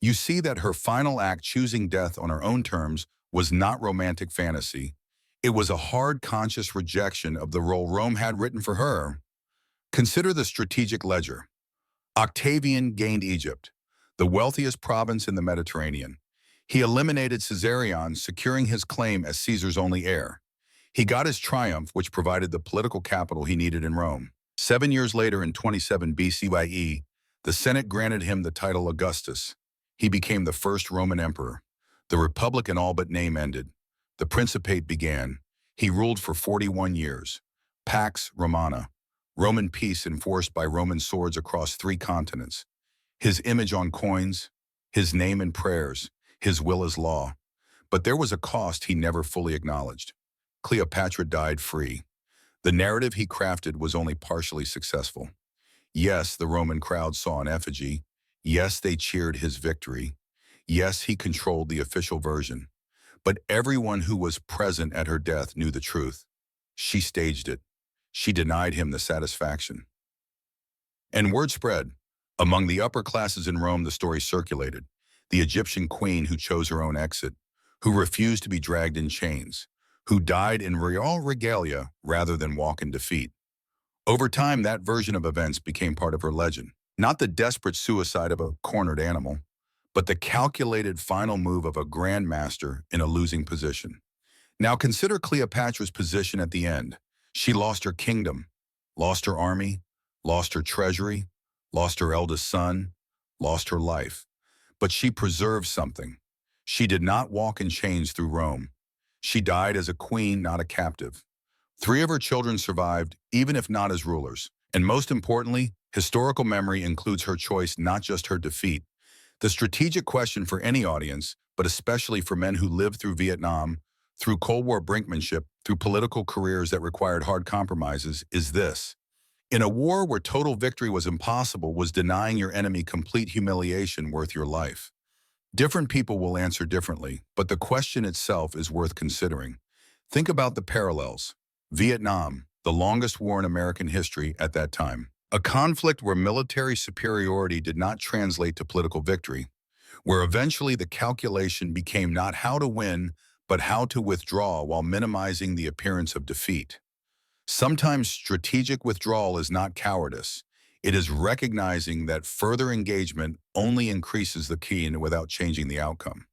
You see that her final act, choosing death on her own terms, was not romantic fantasy. It was a hard, conscious rejection of the role Rome had written for her. Consider the strategic ledger. Octavian gained Egypt, the wealthiest province in the Mediterranean. He eliminated Caesarion, securing his claim as Caesar's only heir. He got his triumph, which provided the political capital he needed in Rome. 7 years later, in 27 BCE, the Senate granted him the title Augustus. He became the first Roman emperor. The republic in all but name ended. The Principate began. He ruled for 41 years. Pax Romana, Roman peace enforced by Roman swords across 3 continents. His image on coins, his name in prayers, his will as law. But there was a cost he never fully acknowledged. Cleopatra died free. The narrative he crafted was only partially successful. Yes, the Roman crowd saw an effigy. Yes, they cheered his victory. Yes, he controlled the official version. But everyone who was present at her death knew the truth. She staged it. She denied him the satisfaction. And word spread. Among the upper classes in Rome, the story circulated. The Egyptian queen who chose her own exit, who refused to be dragged in chains, who died in royal regalia rather than walk in defeat. Over time, that version of events became part of her legend. Not the desperate suicide of a cornered animal, but the calculated final move of a grandmaster in a losing position. Now consider Cleopatra's position at the end. She lost her kingdom, lost her army, lost her treasury, lost her eldest son, lost her life. But she preserved something. She did not walk in chains through Rome. She died as a queen, not a captive. Three of her children survived, even if not as rulers. And most importantly, historical memory includes her choice, not just her defeat. The strategic question for any audience, but especially for men who lived through Vietnam, through Cold War brinkmanship, through political careers that required hard compromises, is this. In a war where total victory was impossible, was denying your enemy complete humiliation worth your life? Different people will answer differently, but the question itself is worth considering. Think about the parallels. Vietnam, the longest war in American history at that time. A conflict where military superiority did not translate to political victory, where eventually the calculation became not how to win, but how to withdraw while minimizing the appearance of defeat. Sometimes strategic withdrawal is not cowardice. It is recognizing that further engagement only increases the key without changing the outcome.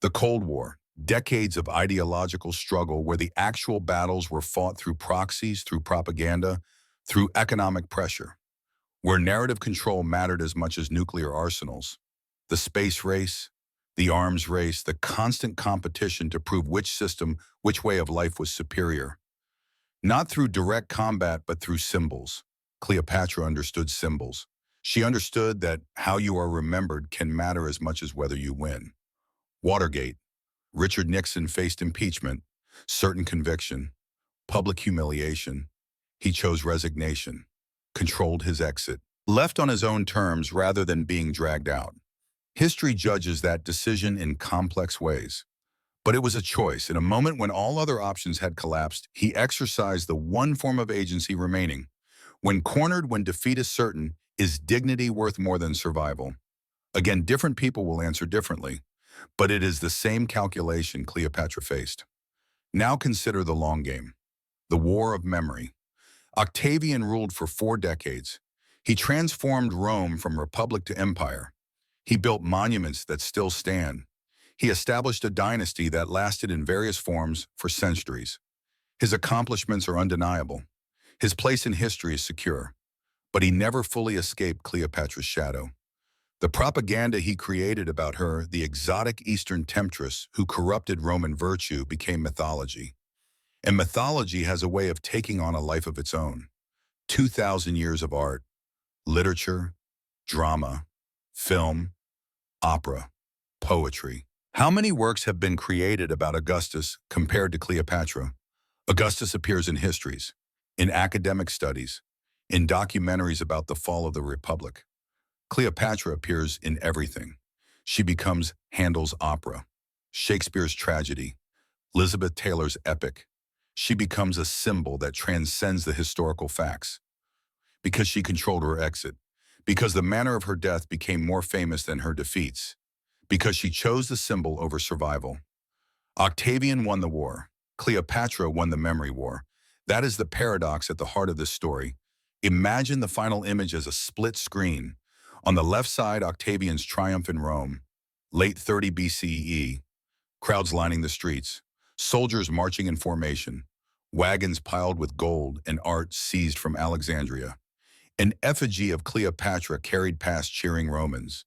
The Cold War, decades of ideological struggle where the actual battles were fought through proxies, through propaganda, through economic pressure, where narrative control mattered as much as nuclear arsenals. The space race, the arms race, the constant competition to prove which system, which way of life was superior. Not through direct combat, but through symbols. Cleopatra understood symbols. She understood that how you are remembered can matter as much as whether you win. Watergate. Richard Nixon faced impeachment, certain conviction, public humiliation. He chose resignation, controlled his exit, left on his own terms rather than being dragged out. History judges that decision in complex ways. But it was a choice. In a moment when all other options had collapsed, he exercised the one form of agency remaining. When cornered, when defeat is certain, is dignity worth more than survival? Again, different people will answer differently, but it is the same calculation Cleopatra faced. Now consider the long game, the war of memory. Octavian ruled for 4 decades. He transformed Rome from republic to empire. He built monuments that still stand. He established a dynasty that lasted in various forms for centuries. His accomplishments are undeniable. His place in history is secure. But he never fully escaped Cleopatra's shadow. The propaganda he created about her, the exotic Eastern temptress who corrupted Roman virtue, became mythology. And mythology has a way of taking on a life of its own. 2,000 years of art, literature, drama, film, opera, poetry. How many works have been created about Augustus compared to Cleopatra? Augustus appears in histories, in academic studies, in documentaries about the fall of the Republic. Cleopatra appears in everything. She becomes Handel's opera, Shakespeare's tragedy, Elizabeth Taylor's epic. She becomes a symbol that transcends the historical facts. Because she controlled her exit, because the manner of her death became more famous than her defeats, because she chose the symbol over survival. Octavian won the war. Cleopatra won the memory war. That is the paradox at the heart of this story. Imagine the final image as a split screen. On the left side, Octavian's triumph in Rome, late 30 BCE, crowds lining the streets, soldiers marching in formation, wagons piled with gold and art seized from Alexandria. An effigy of Cleopatra carried past cheering Romans.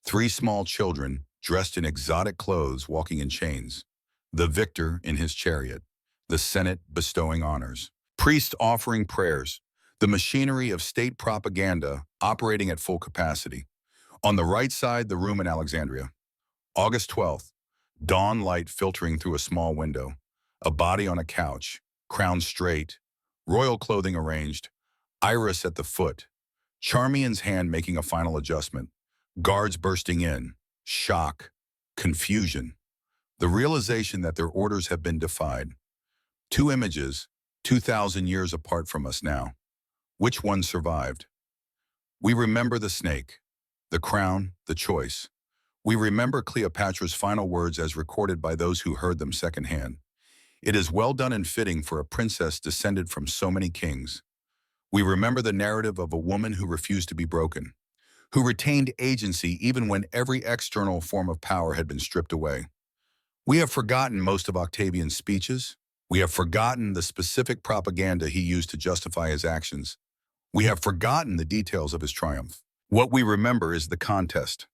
3 small children, dressed in exotic clothes, walking in chains. The victor in his chariot. The Senate bestowing honors. Priests offering prayers. The machinery of state propaganda operating at full capacity. On the right side, the room in Alexandria. August 12th, dawn light filtering through a small window. A body on a couch, crowned straight, royal clothing arranged, Iris at the foot, Charmian's hand making a final adjustment, guards bursting in, shock, confusion, the realization that their orders have been defied. 2 images, 2,000 years apart from us now. Which one survived? We remember the snake, the crown, the choice. We remember Cleopatra's final words as recorded by those who heard them secondhand. It is well done and fitting for a princess descended from so many kings. We remember the narrative of a woman who refused to be broken, who retained agency even when every external form of power had been stripped away. We have forgotten most of Octavian's speeches. We have forgotten the specific propaganda he used to justify his actions. We have forgotten the details of his triumph. What we remember is the contest,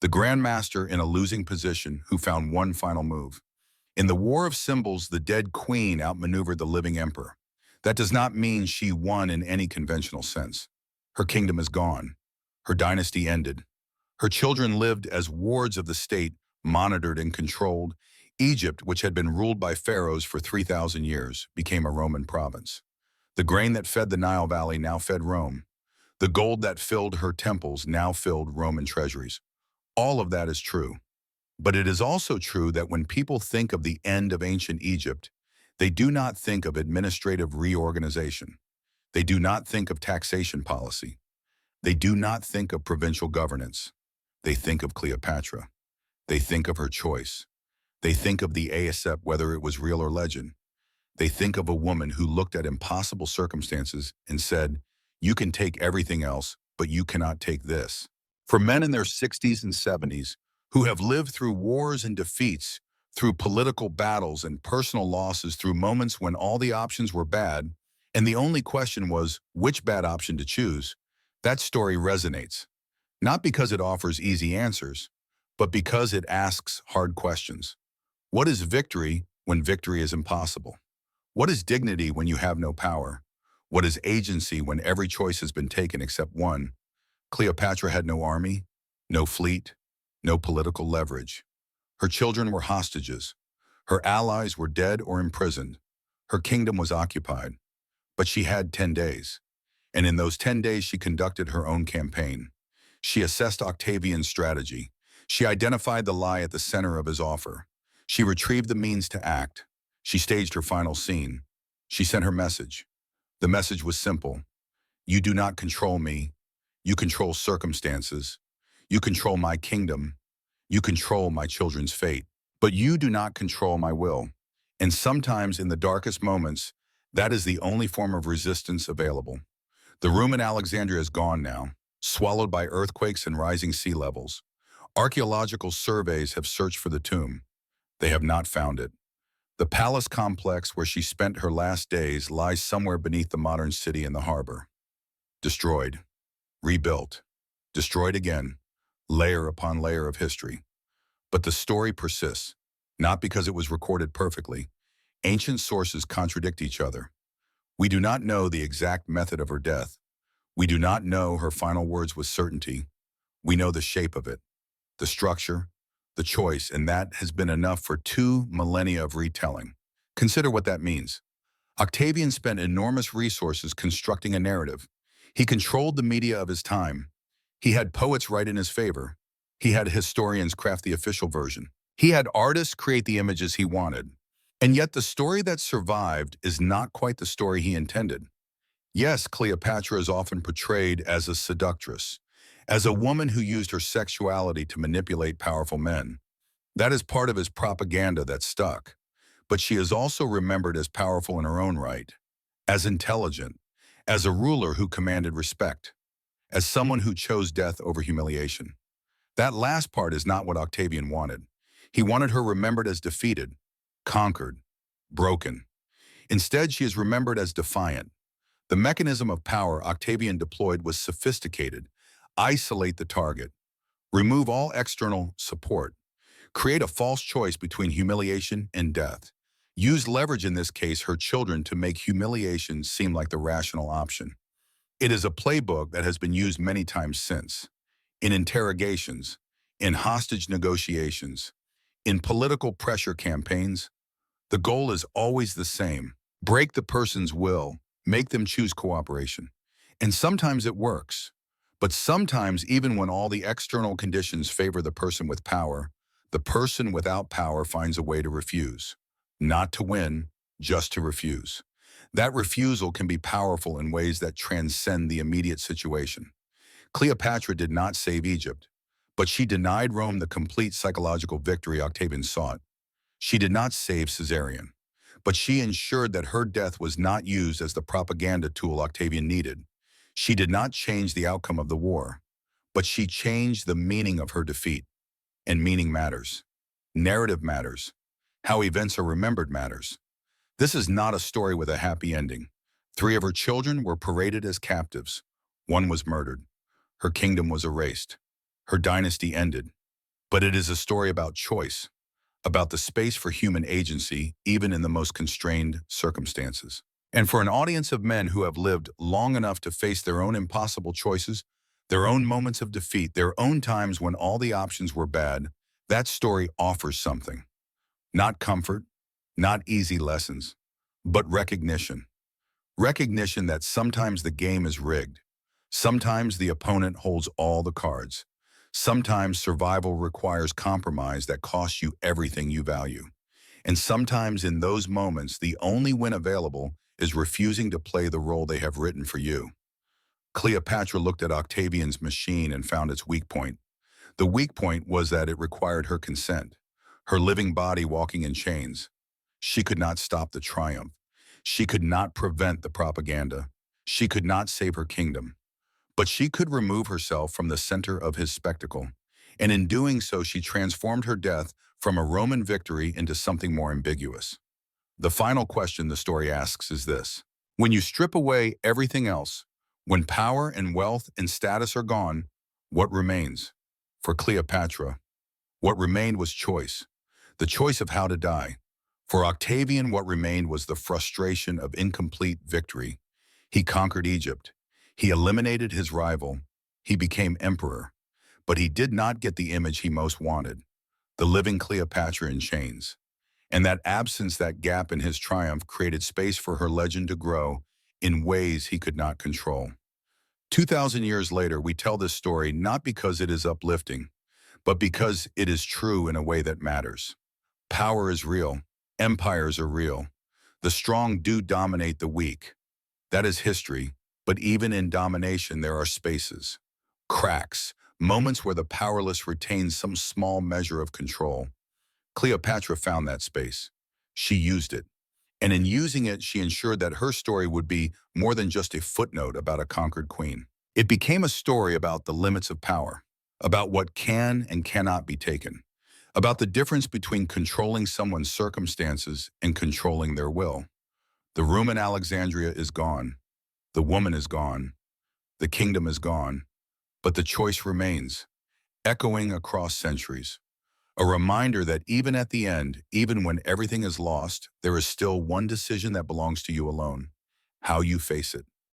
the grandmaster in a losing position who found one final move. In the war of symbols, the dead queen outmaneuvered the living emperor. That does not mean she won in any conventional sense. Her kingdom is gone. Her dynasty ended. Her children lived as wards of the state, monitored and controlled. Egypt, which had been ruled by pharaohs for 3,000 years, became a Roman province. The grain that fed the Nile Valley now fed Rome. The gold that filled her temples now filled Roman treasuries. All of that is true. But it is also true that when people think of the end of ancient Egypt, they do not think of administrative reorganization. They do not think of taxation policy. They do not think of provincial governance. They think of Cleopatra. They think of her choice. They think of the Aesop, whether it was real or legend. They think of a woman who looked at impossible circumstances and said, "You can take everything else, but you cannot take this." For men in their 60s and 70s, who have lived through wars and defeats, through political battles and personal losses, through moments when all the options were bad, and the only question was which bad option to choose, that story resonates. Not because it offers easy answers, but because it asks hard questions. What is victory when victory is impossible? What is dignity when you have no power? What is agency when every choice has been taken except one? Cleopatra had no army, no fleet, no political leverage. Her children were hostages. Her allies were dead or imprisoned. Her kingdom was occupied. But she had 10 days. And in those 10 days, she conducted her own campaign. She assessed Octavian's strategy. She identified the lie at the center of his offer. She retrieved the means to act. She staged her final scene. She sent her message. The message was simple. You do not control me. You control circumstances. You control my kingdom. You control my children's fate. But you do not control my will. And sometimes in the darkest moments, that is the only form of resistance available. The room in Alexandria is gone now, swallowed by earthquakes and rising sea levels. Archaeological surveys have searched for the tomb. They have not found it. The palace complex where she spent her last days lies somewhere beneath the modern city in the harbor. Destroyed, rebuilt, destroyed again, layer upon layer of history. But the story persists, not because it was recorded perfectly. Ancient sources contradict each other. We do not know the exact method of her death. We do not know her final words with certainty. We know the shape of it, the structure, the choice, and that has been enough for 2 millennia of retelling. Consider what that means. Octavian spent enormous resources constructing a narrative. He controlled the media of his time. He had poets write in his favor. He had historians craft the official version. He had artists create the images he wanted. And yet the story that survived is not quite the story he intended. Yes, Cleopatra is often portrayed as a seductress, as a woman who used her sexuality to manipulate powerful men. That is part of his propaganda that stuck. But she is also remembered as powerful in her own right, as intelligent, as a ruler who commanded respect, as someone who chose death over humiliation. That last part is not what Octavian wanted. He wanted her remembered as defeated, conquered, broken. Instead, she is remembered as defiant. The mechanism of power Octavian deployed was sophisticated. Isolate the target. Remove all external support. Create a false choice between humiliation and death. Use leverage, in this case her children, to make humiliation seem like the rational option. It is a playbook that has been used many times since. In interrogations, in hostage negotiations, in political pressure campaigns. The goal is always the same. Break the person's will. Make them choose cooperation. And sometimes it works. But sometimes, even when all the external conditions favor the person with power, the person without power finds a way to refuse. Not to win, just to refuse. That refusal can be powerful in ways that transcend the immediate situation. Cleopatra did not save Egypt, but she denied Rome the complete psychological victory Octavian sought. She did not save Caesarion, but she ensured that her death was not used as the propaganda tool Octavian needed. She did not change the outcome of the war, but she changed the meaning of her defeat. And meaning matters. Narrative matters. How events are remembered matters. This is not a story with a happy ending. 3 of her children were paraded as captives. 1 was murdered. Her kingdom was erased. Her dynasty ended. But it is a story about choice, about the space for human agency, even in the most constrained circumstances. And for an audience of men who have lived long enough to face their own impossible choices, their own moments of defeat, their own times when all the options were bad, that story offers something. Not comfort, not easy lessons, but recognition. Recognition that sometimes the game is rigged. Sometimes the opponent holds all the cards. Sometimes survival requires compromise that costs you everything you value. And sometimes in those moments, the only win available is refusing to play the role they have written for you. Cleopatra looked at Octavian's machine and found its weak point. The weak point was that it required her consent, her living body walking in chains. She could not stop the triumph. She could not prevent the propaganda. She could not save her kingdom. But she could remove herself from the center of his spectacle. And in doing so, she transformed her death from a Roman victory into something more ambiguous. The final question the story asks is this: when you strip away everything else, when power and wealth and status are gone, what remains? For Cleopatra, what remained was choice, the choice of how to die. For Octavian, what remained was the frustration of incomplete victory. He conquered Egypt. He eliminated his rival. He became emperor. But he did not get the image he most wanted, the living Cleopatra in chains. And that absence, that gap in his triumph, created space for her legend to grow in ways he could not control. 2,000 years later, we tell this story not because it is uplifting, but because it is true in a way that matters. Power is real. Empires are real. The strong do dominate the weak. That is history. But even in domination, there are spaces, cracks, moments where the powerless retain some small measure of control. Cleopatra found that space. She used it. And in using it, she ensured that her story would be more than just a footnote about a conquered queen. It became a story about the limits of power, about what can and cannot be taken, about the difference between controlling someone's circumstances and controlling their will. The room in Alexandria is gone. The woman is gone. The kingdom is gone. But the choice remains, echoing across centuries. A reminder that even at the end, even when everything is lost, there is still one decision that belongs to you alone: how you face it.